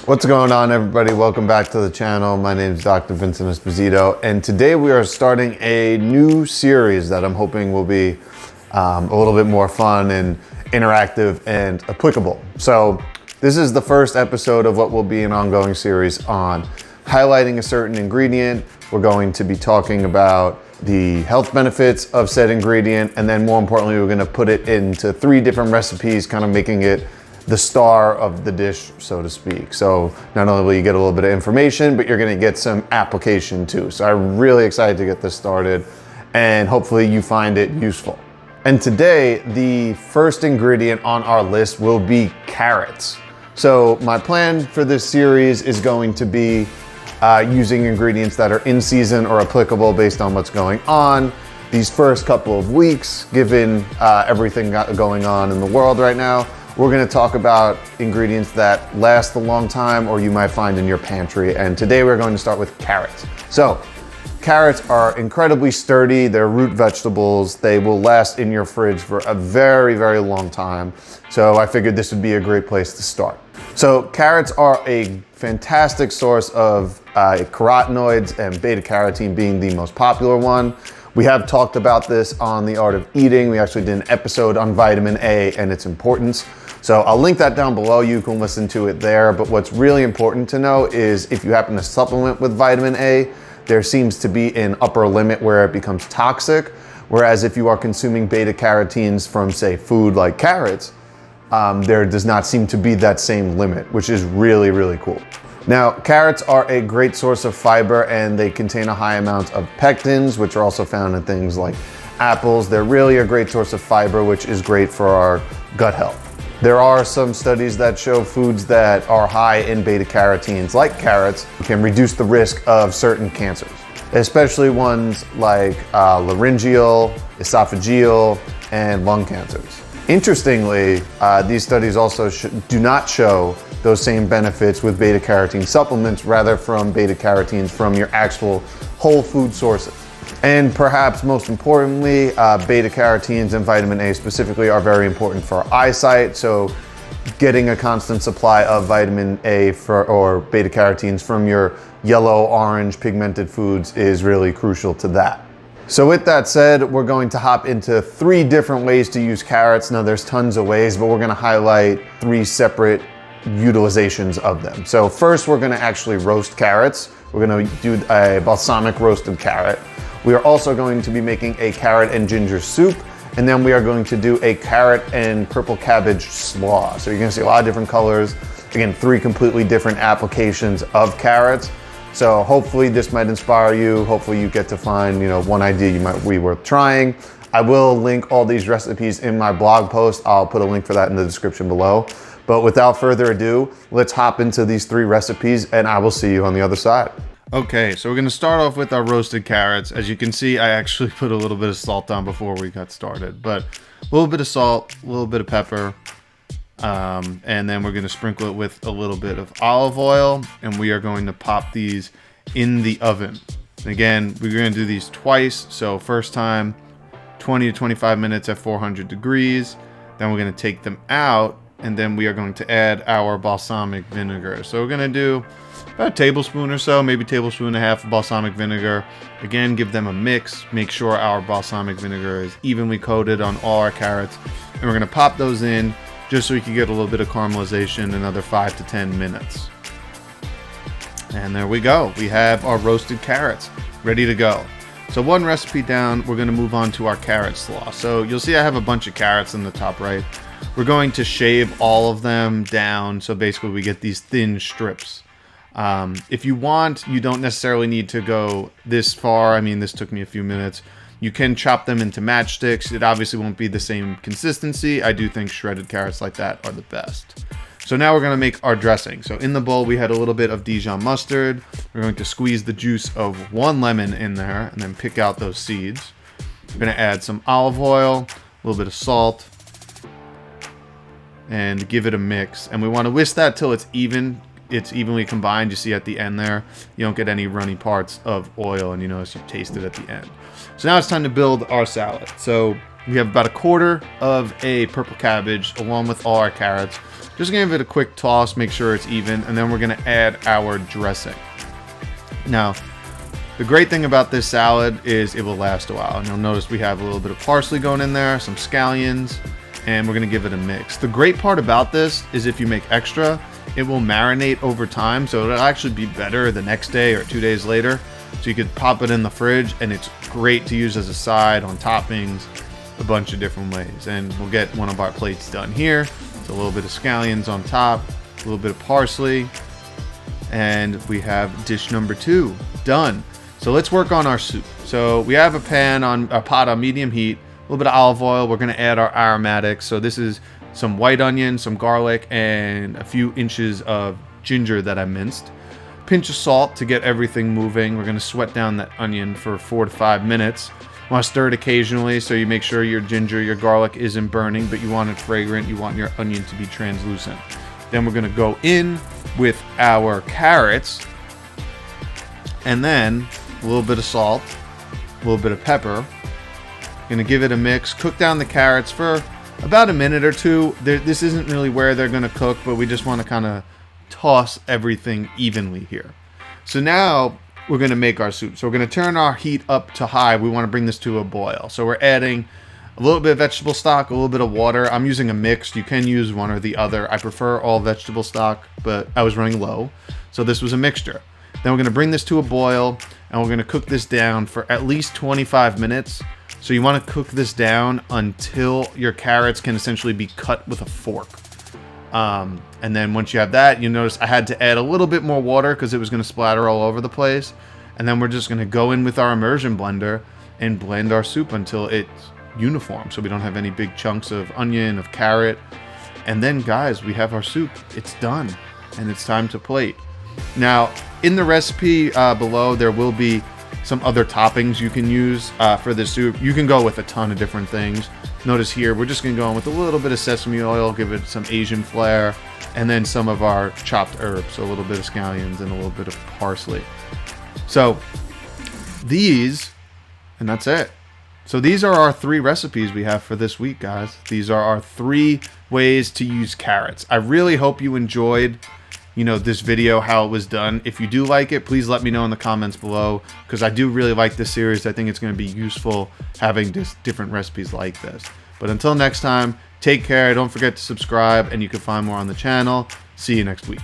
What's going on, everybody? Welcome back to the channel. My name is Dr. Vincent Esposito, and today we are starting a new series that I'm hoping will be a little bit more fun and interactive and applicable. So this is the first episode of what will be an ongoing series on highlighting a certain ingredient. We're going to be talking about the health benefits of said ingredient, and then more importantly, we're going to put it into 3 different recipes, kind of making it the star of the dish, so to speak. So not only will you get a little bit of information, but you're gonna get some application too. So I'm really excited to get this started, and hopefully you find it useful. And today, the first ingredient on our list will be carrots. So my plan for this series is going to be using ingredients that are in season or applicable based on what's going on these first couple of weeks, given everything going on in the world right now. We're gonna talk about ingredients that last a long time or you might find in your pantry. And today we're going to start with carrots. So carrots are incredibly sturdy. They're root vegetables. They will last in your fridge for a very, very long time. So I figured this would be a great place to start. So carrots are a fantastic source of carotenoids, and beta carotene being the most popular one. We have talked about this on The Art of Eating. We actually did an episode on vitamin A and its importance. So I'll link that down below. You can listen to it there. But what's really important to know is if you happen to supplement with vitamin A, there seems to be an upper limit where it becomes toxic. Whereas if you are consuming beta carotenes from, say, food like carrots, there does not seem to be that same limit, which is really, really cool. Now, carrots are a great source of fiber, and they contain a high amount of pectins, which are also found in things like apples. They're really a great source of fiber, which is great for our gut health. There are some studies that show foods that are high in beta carotenes, like carrots, can reduce the risk of certain cancers, especially ones like laryngeal, esophageal, and lung cancers. Interestingly, these studies also do not show those same benefits with beta carotene supplements, rather from beta carotenes from your actual whole food sources. And perhaps most importantly, beta carotenes and vitamin A specifically are very important for our eyesight. So getting a constant supply of vitamin A or beta carotenes from your yellow, orange pigmented foods is really crucial to that. So with that said, we're going to hop into 3 different ways to use carrots. Now there's tons of ways, but we're gonna highlight 3 separate utilizations of them. So first, we're gonna actually roast carrots. We're gonna do a balsamic roasted carrot. We are also going to be making a carrot and ginger soup, and then we are going to do a carrot and purple cabbage slaw. So you're gonna see a lot of different colors. Again, 3 completely different applications of carrots. So hopefully this might inspire you. Hopefully you get to find, one idea you might be worth trying. I will link all these recipes in my blog post. I'll put a link for that in the description below. But without further ado, let's hop into these 3 recipes, and I will see you on the other side. Okay, so we're gonna start off with our roasted carrots. As you can see, I actually put a little bit of salt on before we got started, but a little bit of salt, a little bit of pepper, and then we're gonna sprinkle it with a little bit of olive oil, and we are going to pop these in the oven. Again, we're gonna do these twice. So first time, 20 to 25 minutes at 400 degrees. Then we're gonna take them out, and then we are going to add our balsamic vinegar. So we're gonna do about a tablespoon or so, maybe tablespoon and a half of balsamic vinegar. Again, give them a mix. Make sure our balsamic vinegar is evenly coated on all our carrots. And we're gonna pop those in just so we can get a little bit of caramelization, another 5 to 10 minutes. And there we go. We have our roasted carrots ready to go. So 1 recipe down, we're gonna move on to our carrot slaw. So you'll see I have a bunch of carrots in the top right. We're going to shave all of them down, so basically we get these thin strips. If you want, you don't necessarily need to go this far. I mean, this took me a few minutes. You can chop them into matchsticks. It obviously won't be the same consistency. I do think shredded carrots like that are the best. So now we're gonna make our dressing. So in the bowl, we had a little bit of Dijon mustard. We're going to squeeze the juice of 1 lemon in there and then pick out those seeds. We're gonna add some olive oil, a little bit of salt, and give it a mix. And we wanna whisk that till it's even. It's evenly combined. You see at the end there, you don't get any runny parts of oil, and you notice you taste it at the end. So now it's time to build our salad. So We have about a quarter of a purple cabbage along with all our carrots. Just gonna give it a quick toss, make sure it's even, and then we're gonna add our dressing. Now, the great thing about this salad is it will last a while. And you'll notice we have a little bit of parsley going in there, some scallions, and we're gonna give it a mix. The great part about this is if you make extra, it will marinate over time, so it'll actually be better the next day or 2 days later. So you could pop it in the fridge, and it's great to use as a side on toppings, a bunch of different ways. And we'll get one of our plates done here. So a little bit of scallions on top, a little bit of parsley, and we have dish number 2 done. So let's work on our soup. So we have a pot on medium heat, a little bit of olive oil. We're gonna add our aromatics. So this is some white onion, some garlic, and a few inches of ginger that I minced. Pinch of salt to get everything moving. We're gonna sweat down that onion for 4 to 5 minutes. You want to stir it occasionally so you make sure your ginger, your garlic isn't burning, but you want it fragrant. You want your onion to be translucent. Then we're gonna go in with our carrots, and then a little bit of salt, a little bit of pepper. Gonna give it a mix. Cook down the carrots for about a minute or two. This isn't really where they're gonna cook, but we just want to kind of toss everything evenly here. So now we're gonna make our soup. So we're gonna turn our heat up to high. We want to bring this to a boil. So we're adding a little bit of vegetable stock, a little bit of water. I'm using a mix. You can use one or the other. I prefer all vegetable stock, but I was running low, so this was a mixture. Then we're gonna bring this to a boil, and we're gonna cook this down for at least 25 minutes. So you want to cook this down until your carrots can essentially be cut with a fork. And then once you have that, you notice I had to add a little bit more water because it was going to splatter all over the place. And then we're just going to go in with our immersion blender and blend our soup until it's uniform, so we don't have any big chunks of onion, of carrot. And then guys, we have our soup. It's done, and it's time to plate. Now, in the recipe below, there will be some other toppings you can use for this soup. You can go with a ton of different things. Notice here, we're just gonna go in with a little bit of sesame oil, give it some Asian flair, and then some of our chopped herbs, so a little bit of scallions and a little bit of parsley. So these, and that's it. So these are our 3 recipes we have for this week, guys. These are our 3 ways to use carrots. I really hope you enjoyed, this video, how it was done. If you do like it, please let me know in the comments below, because I do really like this series. I think it's going to be useful having just different recipes like this. But until next time, take care. Don't forget to subscribe, and you can find more on the channel. See you next week.